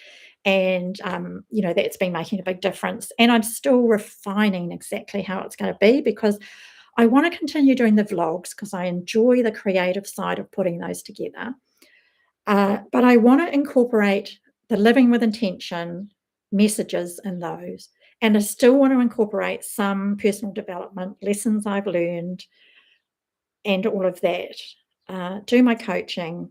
And that's been making a big difference. And I'm still refining exactly how it's going to be, because I want to continue doing the vlogs because I enjoy the creative side of putting those together. But I want to incorporate the living with intention messages in those. And I still want to incorporate some personal development lessons I've learned and all of that. Do my coaching.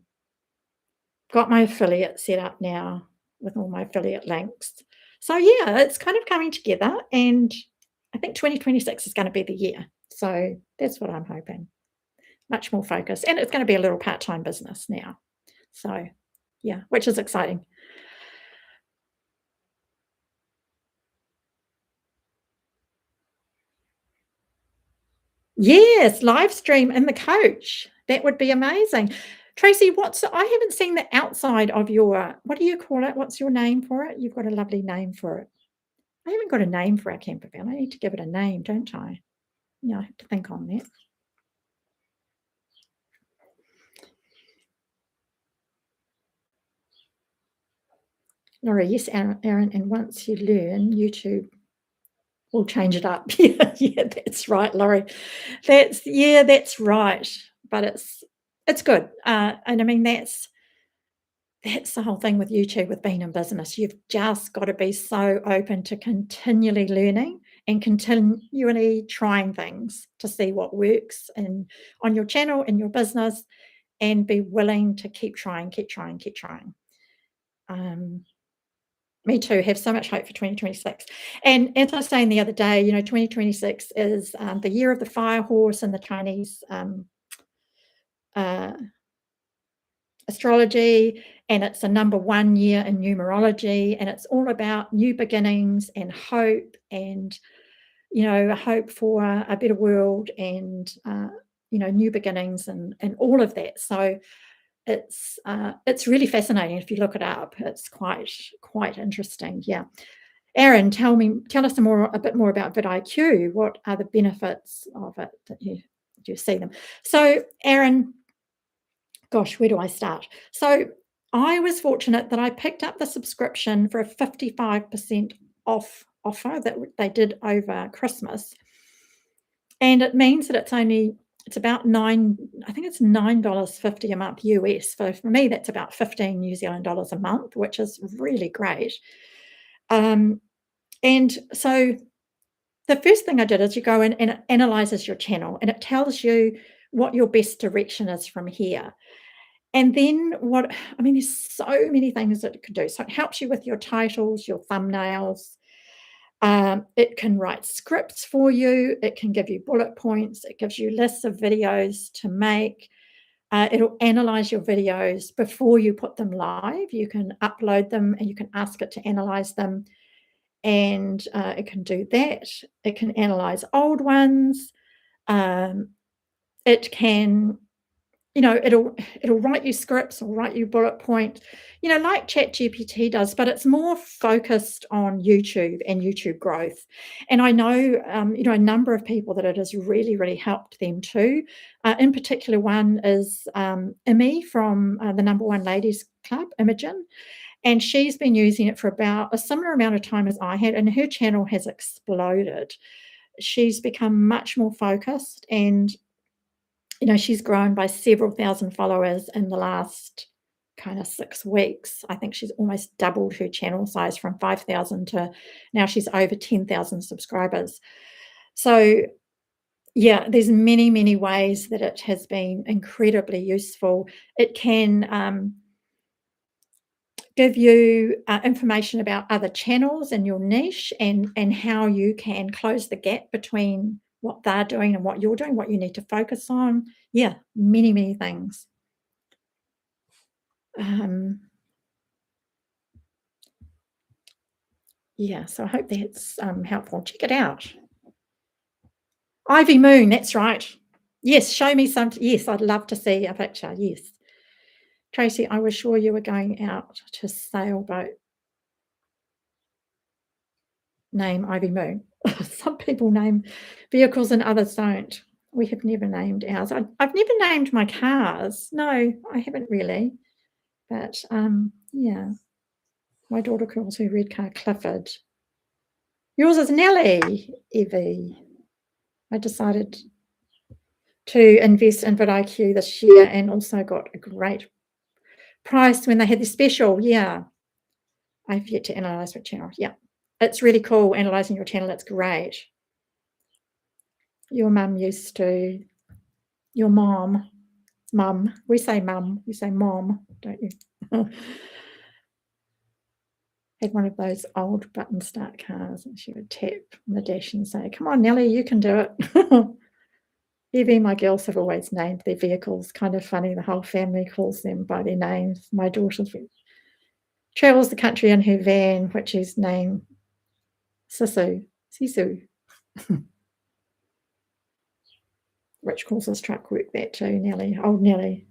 Got my affiliate set up now with all my affiliate links. So yeah, it's kind of coming together, and I think 2026 is going to be the year. So that's what I'm hoping. Much more focused, and it's going to be a little part-time business now. So yeah, which is exciting. Yes, live stream in the coach. That would be amazing. Tracy, I haven't seen the outside of your, what do you call it? What's your name for it? You've got a lovely name for it. I haven't got a name for our camper van. I need to give it a name, don't I? Yeah, I have to think on that. Laura, yes, Aaron, and once you learn, YouTube will change it up. Yeah, that's right, Laurie. That's right. But it's good. And I mean, that's the whole thing with YouTube, with being in business. You've just got to be so open to continually learning and continually trying things to see what works and on your channel, in your business, and be willing to keep trying. Me too. Have so much hope for 2026. And as I was saying the other day, 2026 is the year of the fire horse in the Chinese astrology, and it's a number 1 year in numerology, and it's all about new beginnings and hope, and hope for a better world, and new beginnings, and all of that. So it's really fascinating. If you look it up, it's quite interesting. Yeah. Aaron, tell us a bit more about vidIQ. What are the benefits of it that do you see them? So Aaron, gosh, where do I start? So I was fortunate that I picked up the subscription for a 55% off offer that they did over Christmas. And it means that it's about I think it's $9.50 a month US. For me, that's about 15 New Zealand dollars a month, which is really great. And so the first thing I did is you go in and it analyzes your channel, and it tells you what your best direction is from here. And then there's so many things that it could do. So it helps you with your titles, your thumbnails. It can write scripts for you. It can give you bullet points. It gives you lists of videos to make. It'll analyze your videos before you put them live. You can upload them and you can ask it to analyze them. And it can do that. It can analyze old ones. It can it'll write you scripts or write you bullet points, like ChatGPT does, but it's more focused on YouTube and YouTube growth. And I know, a number of people that it has really, really helped them too. In particular, one is Imi from the Number One Ladies Club, Imogen, and she's been using it for about a similar amount of time as I had, and her channel has exploded. She's become much more focused, and she's grown by several thousand followers in the last kind of 6 weeks. I think she's almost doubled her channel size from 5,000 to now she's over 10,000 subscribers. So, yeah, there's many, many ways that it has been incredibly useful. It can give you information about other channels in your niche and how you can close the gap between what they're doing and what you're doing, what you need to focus on. Yeah, many, many things. Yeah, so I hope that's helpful. Check it out. Ivy Moon, that's right. Yes, show me some. Yes, I'd love to see a picture. Yes. Tracy, I was sure you were going out to sailboat. Name Ivy Moon. Some people name vehicles and others don't. We have never named ours. I've never named my cars. No, I haven't really. But yeah, my daughter calls her red car Clifford. Yours is Nellie, Evie. I decided to invest in vidIQ this year and also got a great price when they had the special. Yeah, I've yet to analyze my channel. Yeah, it's really cool analyzing your channel. It's great. Your mum used to, your mum, we say mum, you say mom, don't you? Had one of those old button start cars and she would tap on the dash and say, come on, Nellie, you can do it. Evie, my girls have always named their vehicles. Kind of funny, the whole family calls them by their names. My daughter travels the country in her van, which is named Sisu. Rich calls his truck work that too, Nellie, old Nellie.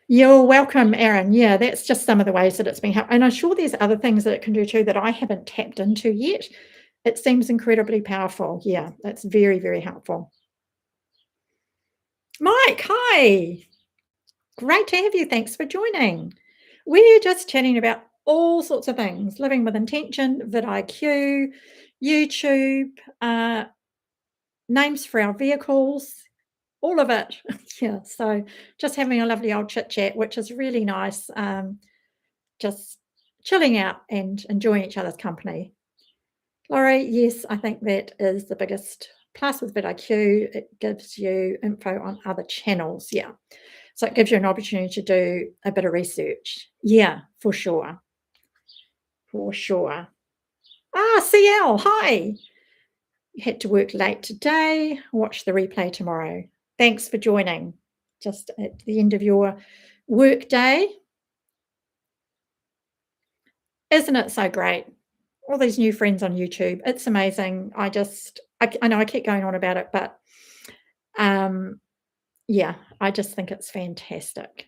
You're welcome, Aaron. Yeah, that's just some of the ways that it's been helpful. And I'm sure there's other things that it can do too that I haven't tapped into yet. It seems incredibly powerful. Yeah, that's very, very helpful. Mike, hi. Great to have you. Thanks for joining. We're just chatting about all sorts of things, living with intention, vidIQ, YouTube, names for our vehicles, all of it. Yeah, so just having a lovely old chit chat, which is really nice. Just chilling out and enjoying each other's company. Laurie, yes, I think that is the biggest plus with vidIQ. It gives you info on other channels. Yeah. So it gives you an opportunity to do a bit of research. Yeah, for sure. For sure. CL, hi. You had to work late today. Watch the replay tomorrow. Thanks for joining. Just at the end of your work day. Isn't it so great? All these new friends on YouTube. It's amazing. I know I keep going on about it, but yeah, I just think it's fantastic.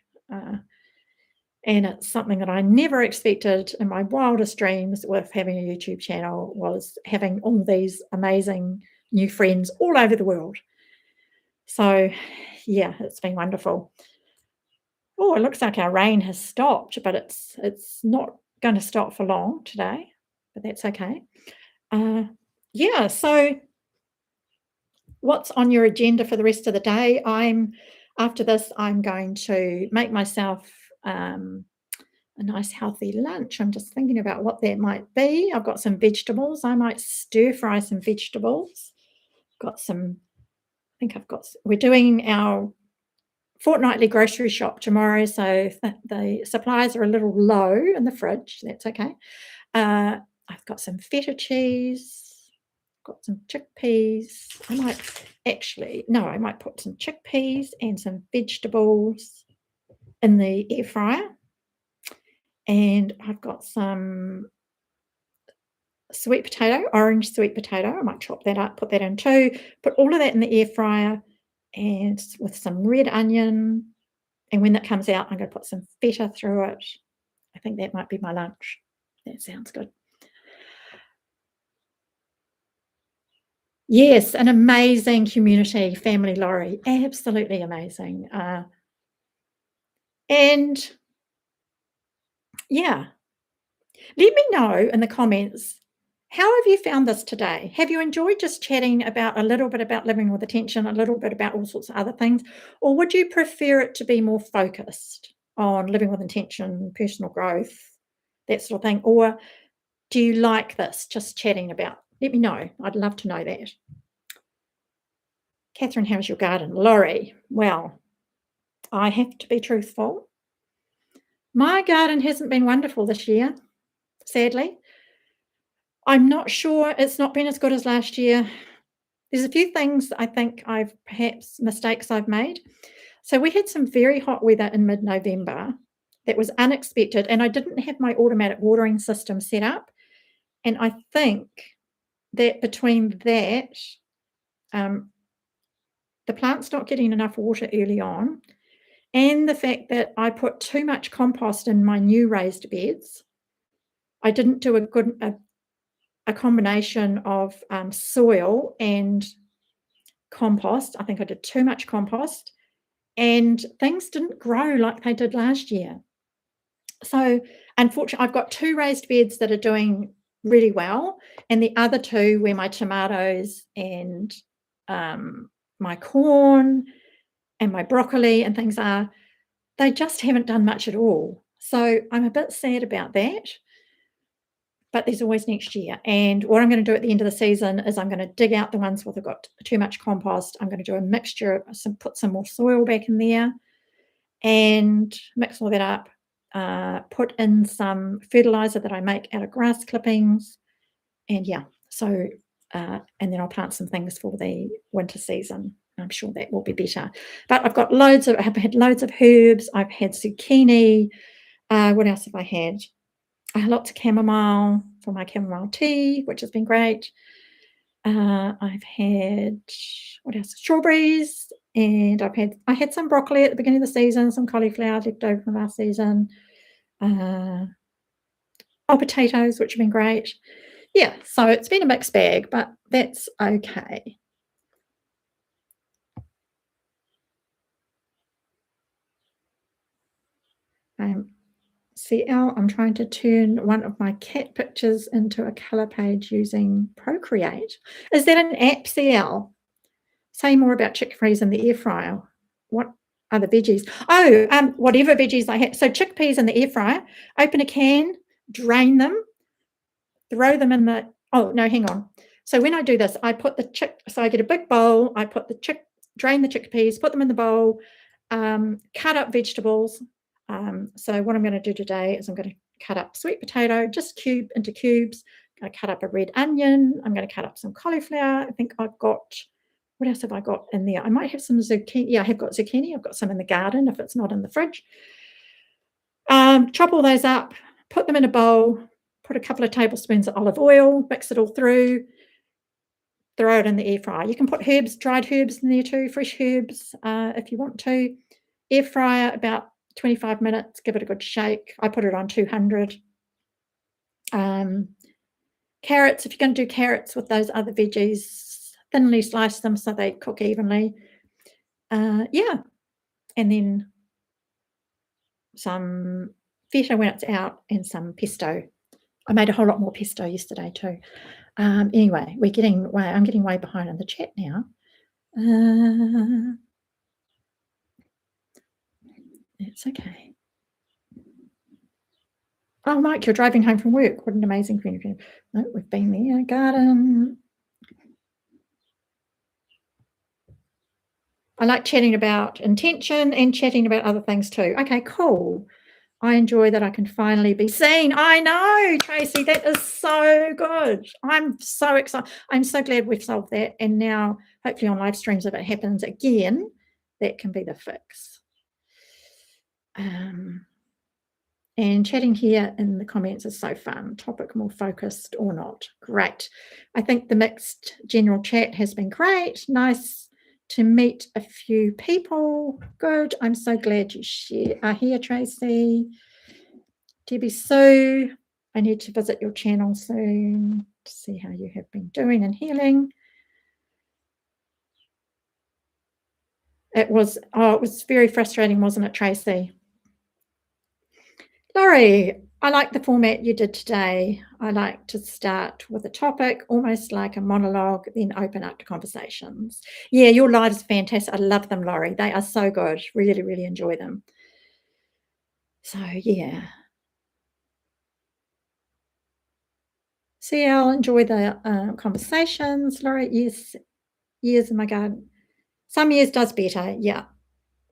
And it's something that I never expected in my wildest dreams with having a YouTube channel, was having all these amazing new friends all over the world. So yeah, it's been wonderful. Oh, it looks like our rain has stopped, but it's not going to stop for long today, but that's okay. Yeah, so what's on your agenda for the rest of the day? After this, I'm going to make myself a nice healthy lunch. I'm just thinking about what that might be. I've got some vegetables. I might stir fry some vegetables. We're doing our fortnightly grocery shop tomorrow, so the supplies are a little low in the fridge. That's okay. I've got some feta cheese. Got some chickpeas. I might put some chickpeas and some vegetables in the air fryer. And I've got some sweet potato, orange sweet potato. I might chop that up, put that in too. Put all of that in the air fryer and with some red onion. And when that comes out, I'm going to put some feta through it. I think that might be my lunch. That sounds good. Yes, an amazing community, Family Laurie. Absolutely amazing. And yeah, let me know in the comments, how have you found this today? Have you enjoyed just chatting about a little bit about living with attention, a little bit about all sorts of other things? Or would you prefer it to be more focused on living with intention, personal growth, that sort of thing? Or do you like this, just chatting about? Let me know. I'd love to know that. Catherine, how's your garden? Laurie, well, I have to be truthful. My garden hasn't been wonderful this year, sadly. I'm not sure, it's not been as good as last year. There's a few things I think mistakes I've made. So we had some very hot weather in mid-November that was unexpected, and I didn't have my automatic watering system set up. And I think that between that, the plant's not getting enough water early on, and the fact that I put too much compost in my new raised beds. I didn't do a combination of soil and compost. I think I did too much compost, and things didn't grow like they did last year. So unfortunately, I've got 2 raised beds that are doing really well, and the other 2 where my tomatoes and my corn and my broccoli and things are, they just haven't done much at all. So I'm a bit sad about that. But there's always next year. And what I'm going to do at the end of the season is I'm going to dig out the ones where they've got too much compost. I'm going to do a mixture, put some more soil back in there and mix all that up, put in some fertilizer that I make out of grass clippings. And yeah, so, and then I'll plant some things for the winter season. I'm sure that will be better. But I've had loads of herbs. I've had zucchini. What else have I had? Lots of chamomile for my chamomile tea, which has been great. I've had, what else? Strawberries, and I had some broccoli at the beginning of the season, some cauliflower left over from last season. Potatoes, which have been great. Yeah, so it's been a mixed bag, but that's okay. CL, I'm trying to turn one of my cat pictures into a color page using Procreate. Is that an app, CL? Say more about chickpeas in the air fryer. What are the veggies? Oh, whatever veggies I have. So chickpeas in the air fryer, open a can, drain them, throw them in the, oh, no, hang on. So when I do this, I put so I get a big bowl, I put drain the chickpeas, put them in the bowl, cut up vegetables. So what I'm going to do today is I'm going to cut up sweet potato, just into cubes. I'm going to cut up a red onion. I'm going to cut up some cauliflower. I think I've got, what else have I got in there? I might have some zucchini. Yeah, I have got zucchini. I've got some in the garden if it's not in the fridge. Chop all those up, put them in a bowl, put a couple of tablespoons of olive oil, mix it all through, throw it in the air fryer. You can put herbs, dried herbs in there too, fresh herbs if you want to. Air fryer about 25 minutes, give it a good shake. I put it on 200. Carrots, if you're going to do carrots with those other veggies, thinly slice them so they cook evenly. Yeah, and then some feta when it's out and some pesto. I made a whole lot more pesto yesterday too. Anyway, I'm getting way behind in the chat now. It's okay. Oh, Mike, you're driving home from work. What an amazing thing. No, we've been there. Garden. I like chatting about intention and chatting about other things too. Okay, cool. I enjoy that I can finally be seen. I know, Tracy, that is so good. I'm so excited. I'm so glad we've solved that. And now, hopefully on live streams, if it happens again, that can be the fix. And And chatting here in the comments is so fun. Topic more focused or not. Great. I think the mixed general chat has been great. Nice to meet a few people. Good. I'm so glad you are here, Tracy. Debbie Sue, I need to visit your channel soon to see how you have been doing and healing. It was very frustrating, wasn't it, Tracy? Laurie, I like the format you did today. I like to start with a topic, almost like a monologue, then open up to conversations. Yeah, your lives are fantastic. I love them, Laurie. They are so good. Really, really enjoy them. So, yeah. See, I'll enjoy the conversations. Laurie, yes, years in my garden. Some years does better, yeah.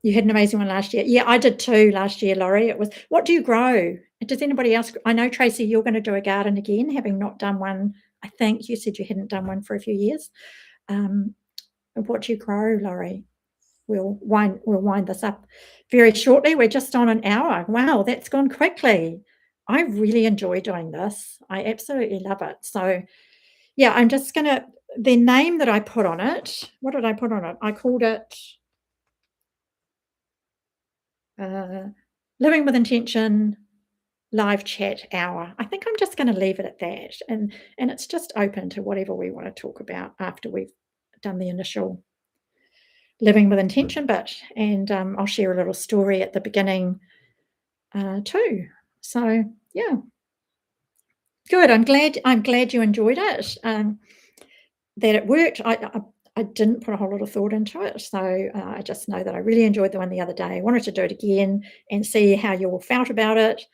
You had an amazing one last year. Yeah, I did too last year, Laurie. It was, what do you grow? Does anybody else? I know, Tracy, you're going to do a garden again, having not done one. I think you said you hadn't done one for a few years. What do you grow, Laurie? We'll wind this up very shortly. We're just on an hour. Wow, that's gone quickly. I really enjoy doing this. I absolutely love it. So, yeah, I'm just going to, the name that I put on it, what did I put on it? I called it Living with Intention live chat hour. I think I'm just going to leave it at that, and it's just open to whatever we want to talk about after we've done the initial living with intention bit, and I'll share a little story at the beginning too. So yeah, good. I'm glad you enjoyed it. That it worked. I didn't put a whole lot of thought into it, so I just know that I really enjoyed the one the other day. I wanted to do it again and see how you all felt about it.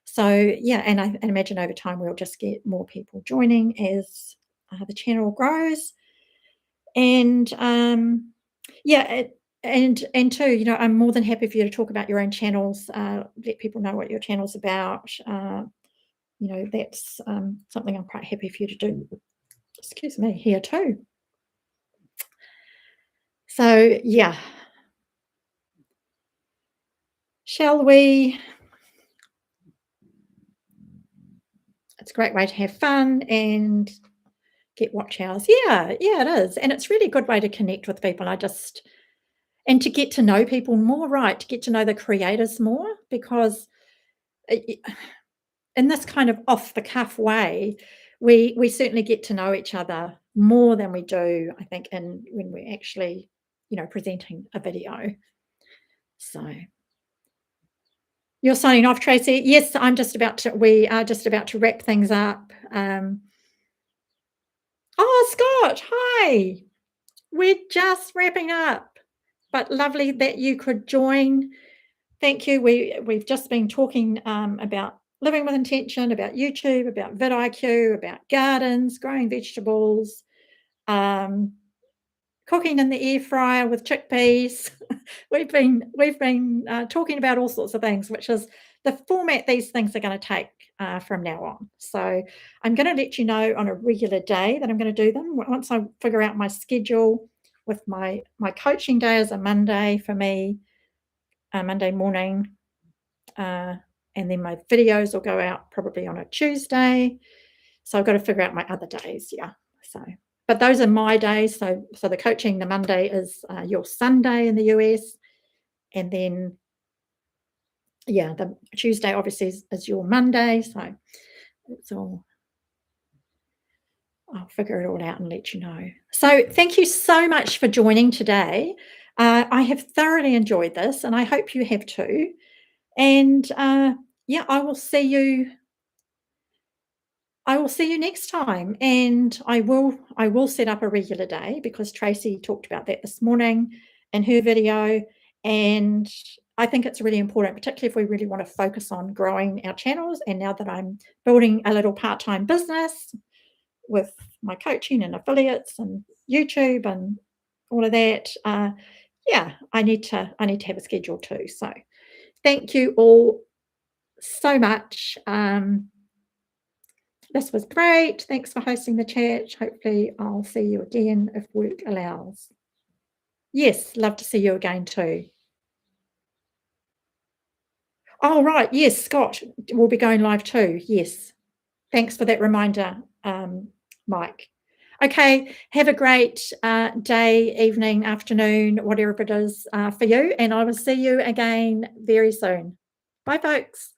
So yeah, and I imagine over time we'll just get more people joining as the channel grows. And yeah, and too, you know, I'm more than happy for you to talk about your own channels. Let people know what your channel's about. You know, that's something I'm quite happy for you to do. Excuse me, here too. So yeah, shall we? It's a great way to have fun and get watch hours. Yeah, it is, and it's really a good way to connect with people. And to get to know people more, right? To get to know the creators more, because in this kind of off the cuff way, we certainly get to know each other more than we do, I think, in when we're actually, you know, presenting a video. So you're signing off, Tracy. Yes, we are just about to wrap things up. Oh, Scott, hi. We're just wrapping up, but lovely that you could join. Thank you. We've just been talking about living with intention, about YouTube, about vidIQ, about gardens, growing vegetables, cooking in the air fryer with chickpeas. we've been talking about all sorts of things, which is the format these things are going to take from now on. So I'm going to let you know on a regular day that I'm going to do them. Once I figure out my schedule, with my coaching day is a Monday for me, a Monday morning, and then my videos will go out probably on a Tuesday. So I've got to figure out my other days. Yeah. So, but those are my days. So the coaching, the Monday is your Sunday in the US, and then yeah, the Tuesday obviously is your Monday. So it's all. I'll figure it all out and let you know. So thank you so much for joining today. I have thoroughly enjoyed this, and I hope you have too. And yeah, I will see you next time, and I will set up a regular day, because Tracy talked about that this morning in her video, and I think it's really important, particularly if we really want to focus on growing our channels. And now that I'm building a little part-time business with my coaching and affiliates and YouTube and all of that, yeah, I need to have a schedule too. So thank you all so much. This was great. Thanks for hosting the chat. Hopefully I'll see you again if work allows. Yes, love to see you again too. Oh, right. Yes, Scott will be going live too. Yes. Thanks for that reminder, Mike. Okay, have a great day, evening, afternoon, whatever it is for you, and I will see you again very soon. Bye, folks.